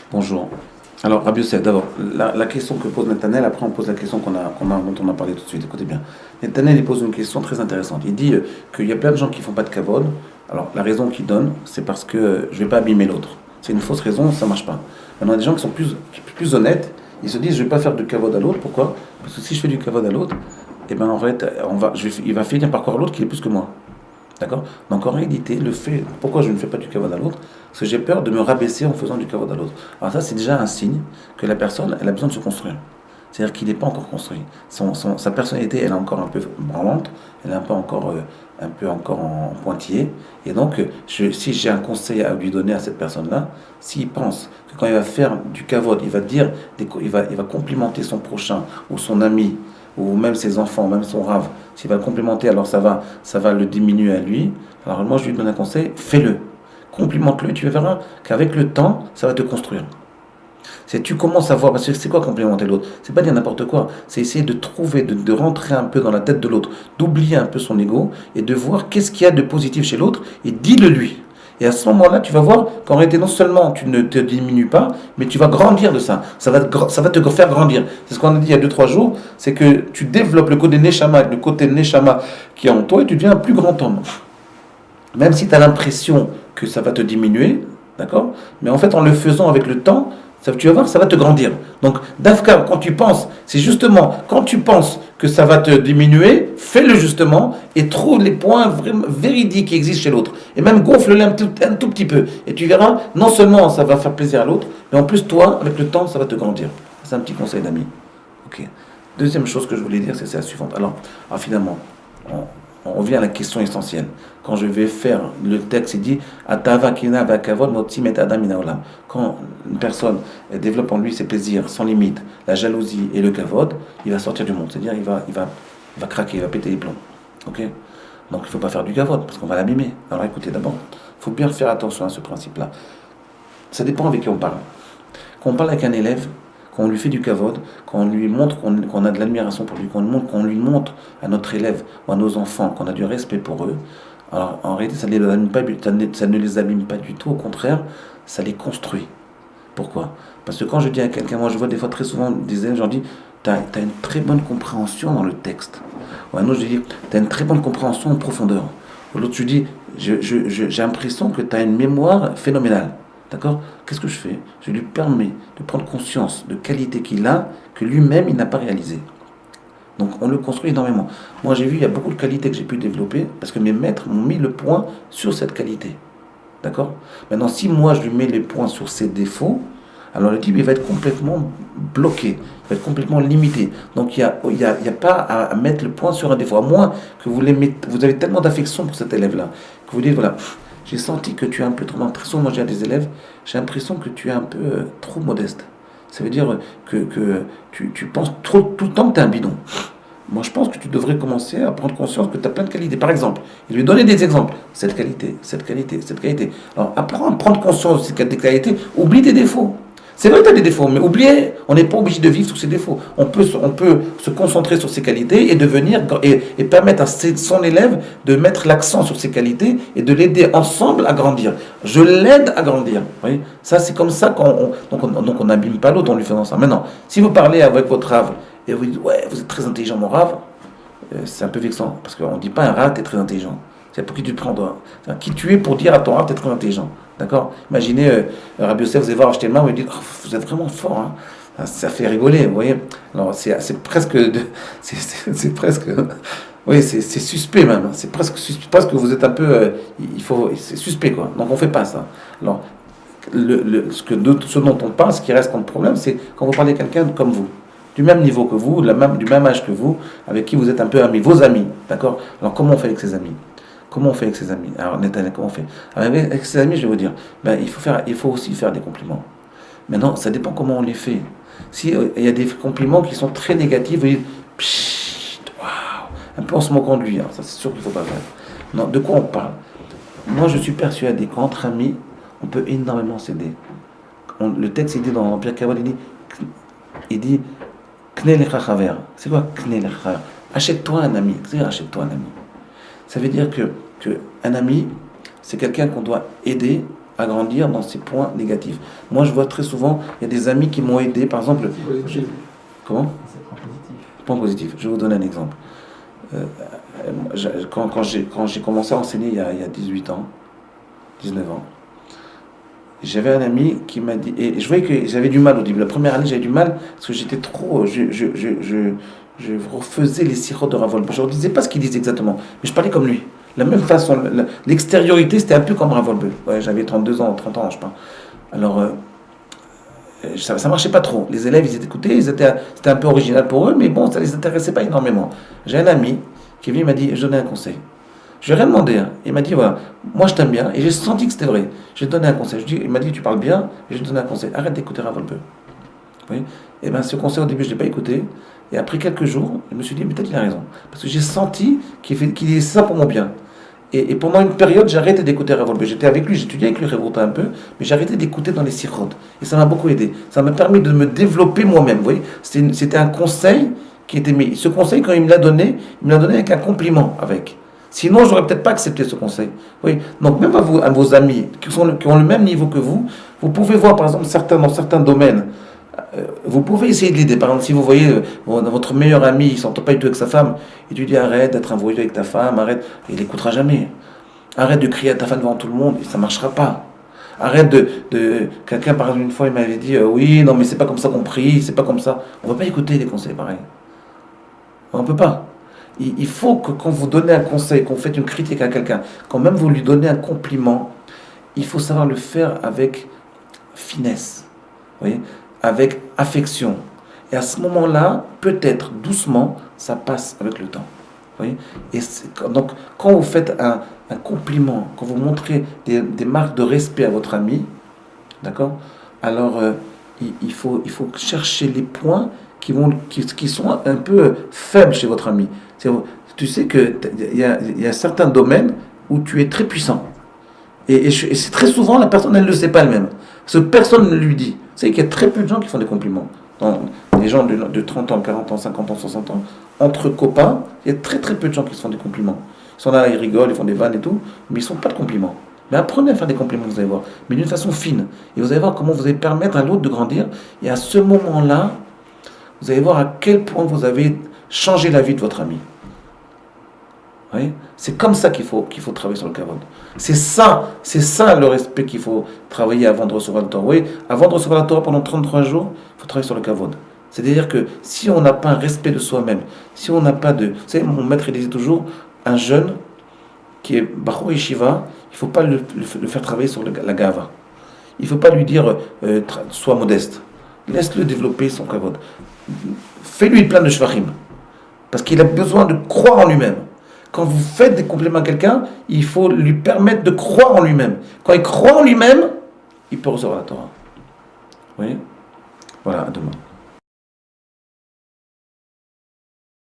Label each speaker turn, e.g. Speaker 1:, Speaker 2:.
Speaker 1: Bonjour. Alors, Rabbi Yosef, d'abord, la question que pose Nathanaël, après on pose la question dont on a parlé tout de suite. Écoutez bien. Nathanaël, il pose une question très intéressante. Il dit qu'il y a plein de gens qui font pas de kavod. Alors, la raison qu'il donne, c'est parce que je vais pas abîmer l'autre. C'est une fausse raison, ça marche pas. Maintenant, il y a des gens qui sont plus honnêtes. Ils se disent, je vais pas faire de kavod à l'autre. Pourquoi? Parce que si je fais du kavod à l'autre, eh ben, en fait, il va finir par croire l'autre qu'il est plus que moi. D'accord? Donc en réalité, pourquoi je ne fais pas du kavod à l'autre? Parce que j'ai peur de me rabaisser en faisant du kavod à l'autre. Alors ça, c'est déjà un signe que la personne, elle a besoin de se construire. C'est-à-dire qu'il n'est pas encore construit. Sa personnalité, elle est encore un peu branlante, elle est un peu encore en pointillé. Et donc, si j'ai un conseil à lui donner à cette personne-là, s'il pense que quand il va faire du kavod, il va dire, il va complimenter son prochain ou son ami, ou même ses enfants, même son rave, s'il va le complimenter, alors ça va le diminuer à lui. Alors moi, je lui donne un conseil, fais-le. Complimente-le, tu verras qu'avec le temps, ça va te construire. C'est tu commences à voir, parce que c'est quoi complimenter l'autre? C'est pas dire n'importe quoi, c'est essayer de trouver, de rentrer un peu dans la tête de l'autre, d'oublier un peu son ego et de voir qu'est-ce qu'il y a de positif chez l'autre et dis-le lui. Et à ce moment-là, tu vas voir qu'en réalité, non seulement tu ne te diminues pas, mais tu vas grandir de ça. Ça va te faire grandir. C'est ce qu'on a dit il y a 2 3 jours, c'est que tu développes le côté Neshama qui est en toi et tu deviens un plus grand homme. Même si tu as l'impression que ça va te diminuer, d'accord? Mais en fait, en le faisant avec le temps, tu vas voir, ça va te grandir. Donc, Dafka, quand tu penses, c'est justement, quand tu penses que ça va te diminuer, fais-le justement et trouve les points vraiment véridiques qui existent chez l'autre. Et même gonfle-le un tout petit peu. Et tu verras, non seulement ça va faire plaisir à l'autre, mais en plus, toi, avec le temps, ça va te grandir. C'est un petit conseil d'ami. Ok. Deuxième chose que je voulais dire, c'est la suivante. Alors finalement, on revient à la question essentielle. Quand je vais faire le texte, il dit Atava kina vakavod motzi met adam min haolam. Quand une personne développe en lui ses plaisirs sans limite, la jalousie et le kavod, il va sortir du monde. C'est-à-dire il va craquer, il va péter les plombs. Ok? Donc il ne faut pas faire du kavod parce qu'on va l'abîmer. Alors écoutez, d'abord, il faut bien faire attention à ce principe-là. Ça dépend avec qui on parle. Quand on parle avec un élève, quand on lui fait du kavod, quand on lui montre qu'on a de l'admiration pour lui, qu'on lui montre à notre élève ou à nos enfants qu'on a du respect pour eux, alors en réalité ça ne les abîme pas du tout, au contraire, ça les construit. Pourquoi? Parce que quand je dis à quelqu'un, moi je vois des fois très souvent des élèves, je leur dis, tu as une très bonne compréhension dans le texte. Ou à un autre je dis, tu as une très bonne compréhension en profondeur. Ou l'autre je dis, j'ai l'impression que tu as une mémoire phénoménale. D'accord? Qu'est-ce que je fais? Je lui permets de prendre conscience de qualités qu'il a, que lui-même, il n'a pas réalisées. Donc, on le construit énormément. Moi, j'ai vu, il y a beaucoup de qualités que j'ai pu développer, parce que mes maîtres m'ont mis le point sur cette qualité. D'accord? Maintenant, si moi, je lui mets les points sur ses défauts, alors le type, il va être complètement bloqué, il va être complètement limité. Donc, il y a pas à mettre le point sur un défaut. À moins que vous avez tellement d'affection pour cet élève-là, que vous dites, voilà, j'ai senti que tu es un peu trop... Très souvent, moi, j'ai des élèves, j'ai l'impression que tu es un peu trop modeste. Ça veut dire que tu penses trop, tout le temps que tu es un bidon. Moi, je pense que tu devrais commencer à prendre conscience que tu as plein de qualités. Par exemple, il lui donner des exemples. Cette qualité, cette qualité, cette qualité. Alors, apprends à prendre conscience de ces qualités, oublie tes défauts. C'est vrai que tu as des défauts, mais oubliez, on n'est pas obligé de vivre sur ses défauts. On peut se concentrer sur ses qualités et permettre à son élève de mettre l'accent sur ses qualités et de l'aider ensemble à grandir. Je l'aide à grandir. Vous voyez, ça, c'est comme ça donc on n'abîme pas l'autre en lui faisant ça. Maintenant, si vous parlez avec votre rave et vous dites, ouais, vous êtes très intelligent, mon rave, c'est un peu vexant. Parce qu'on ne dit pas à un rave, tu es très intelligent. C'est pour qui tu te prends, toi. Qui tu es pour dire à ton rave, tu es très intelligent. D'accord? Imaginez, Rabbi Yosef, vous allez voir Ashtelma, vous lui dites, oh, vous êtes vraiment fort, hein. Ça fait rigoler, vous voyez. Alors, c'est presque... c'est presque... Oui, c'est suspect même. C'est presque suspect, parce que vous êtes un peu... c'est suspect, quoi. Donc, on ne fait pas ça. Alors, ce dont on parle, ce qui reste comme problème, c'est quand vous parlez à quelqu'un comme vous, du même niveau que vous, du même âge que vous, avec qui vous êtes un peu amis, vos amis, d'accord? Alors, comment on fait avec ses amis? Comment on fait avec ses amis? Alors, Nathan, comment on fait? Alors, avec ses amis, je vais vous dire, il faut aussi faire des compliments. Maintenant, ça dépend comment on les fait. Si il y a des compliments qui sont très négatifs, vous dites, pshit, waouh, un peu en se moquant de lui, hein, ça c'est sûr qu'il ne faut pas faire. Non, de quoi on parle? Moi, je suis persuadé qu'entre amis, on peut énormément s'aider. Le texte, il dit dans Pierre Kavod, il dit, Kne lecha chaver. C'est quoi Kne lecha chaver? Achète-toi un ami. C'est achète-toi un ami. Ça veut dire que un ami, c'est quelqu'un qu'on doit aider à grandir dans ses points négatifs. Moi, je vois très souvent, il y a des amis qui m'ont aidé, par exemple... Comment ? Point positif. Je vais vous donner un exemple. Quand j'ai commencé à enseigner il y a 18 ans, 19 ans, j'avais un ami qui m'a dit, et je voyais que j'avais du mal au début. La première année, j'avais du mal parce que j'étais trop, je refaisais les sirops de Rav Wolbe. Je ne disais pas ce qu'il disait exactement, mais je parlais comme lui. La même façon, l'extériorité, c'était un peu comme Rav Wolbe. Ouais, j'avais 32 ans, 30 ans, je pense. Alors, ça ne marchait pas trop. Les élèves, ils écoutaient, c'était un peu original pour eux, mais bon, ça ne les intéressait pas énormément. J'ai un ami qui est venu, il m'a dit, je donnais un conseil. Je lui ai rien demandé. Hein. Il m'a dit, voilà, moi je t'aime bien, et j'ai senti que c'était vrai. J'ai donné un conseil. Il m'a dit, tu parles bien, et j'ai donné un conseil. Arrête d'écouter Rav Wolbe. Oui. Et bien, ce conseil, au début, je ne l'ai pas écouté. Et après quelques jours, je me suis dit, mais peut-être il a raison. Parce que j'ai senti qu'il disait ça pour mon bien. Et pendant une période, j'ai arrêté d'écouter Rav Wolbe. J'étais avec lui, j'étudiais avec lui, Révolta un peu, mais j'ai arrêté d'écouter dans les sirotes. Et ça m'a beaucoup aidé. Ça m'a permis de me développer moi-même. Vous voyez, c'était un conseil qui était mis. Ce conseil, quand il me l'a donné avec un compliment. Sinon, je n'aurais peut-être pas accepté ce conseil. Oui. Donc, même à vos amis qui ont le même niveau que vous pouvez voir, par exemple, dans certains domaines, vous pouvez essayer de l'aider. Par exemple, si vous voyez votre meilleur ami, il ne s'entend pas du tout avec sa femme, et tu lui dis arrête d'être un voyou avec ta femme, arrête, il n'écoutera jamais. Arrête de crier à ta femme devant tout le monde, et ça ne marchera pas. Arrête quelqu'un, par exemple, une fois, il m'avait dit oui, non, mais c'est pas comme ça qu'on prie, c'est pas comme ça. On ne va pas écouter des conseils pareils. On ne peut pas. Il faut que quand vous donnez un conseil, quand vous faites une critique à quelqu'un, quand même vous lui donnez un compliment, il faut savoir le faire avec finesse, vous voyez, avec affection. Et à ce moment-là, peut-être doucement, ça passe avec le temps. Vous voyez. Et donc, quand vous faites un compliment, quand vous montrez des marques de respect à votre ami, d'accord, alors il faut chercher les points qui sont un peu faibles chez votre ami. Tu sais qu'il y a certains domaines où tu es très puissant. Et c'est très souvent, la personne, elle ne le sait pas elle-même. Parce que personne ne lui dit. Vous savez qu'il y a très peu de gens qui font des compliments. Les gens de 30 ans, 40 ans, 50 ans, 60 ans, entre copains, il y a très très peu de gens qui se font des compliments. Ils sont là, ils rigolent, ils font des vannes et tout, mais ils ne font pas de compliments. Mais apprenez à faire des compliments, vous allez voir. Mais d'une façon fine. Et vous allez voir comment vous allez permettre à l'autre de grandir. Et à ce moment-là, vous allez voir à quel point vous avez changé la vie de votre ami. Oui, c'est comme ça qu'il faut travailler sur le kavod. C'est ça le respect qu'il faut travailler avant de recevoir la Torah. Oui, avant de recevoir la Torah pendant 33 jours, il faut travailler sur le kavod. C'est-à-dire que si on n'a pas un respect de soi-même, si on n'a pas de... Vous savez, mon maître il disait toujours, un jeune qui est Bachor Yeshiva, il ne faut pas le faire travailler sur la gava. Il ne faut pas lui dire, sois modeste. Laisse-le développer son kavod. Fais-lui plein de shvachim. Parce qu'il a besoin de croire en lui-même. Quand vous faites des compliments à quelqu'un, il faut lui permettre de croire en lui-même. Quand il croit en lui-même, il peut recevoir la Torah. Vous voyez ? Voilà, à demain.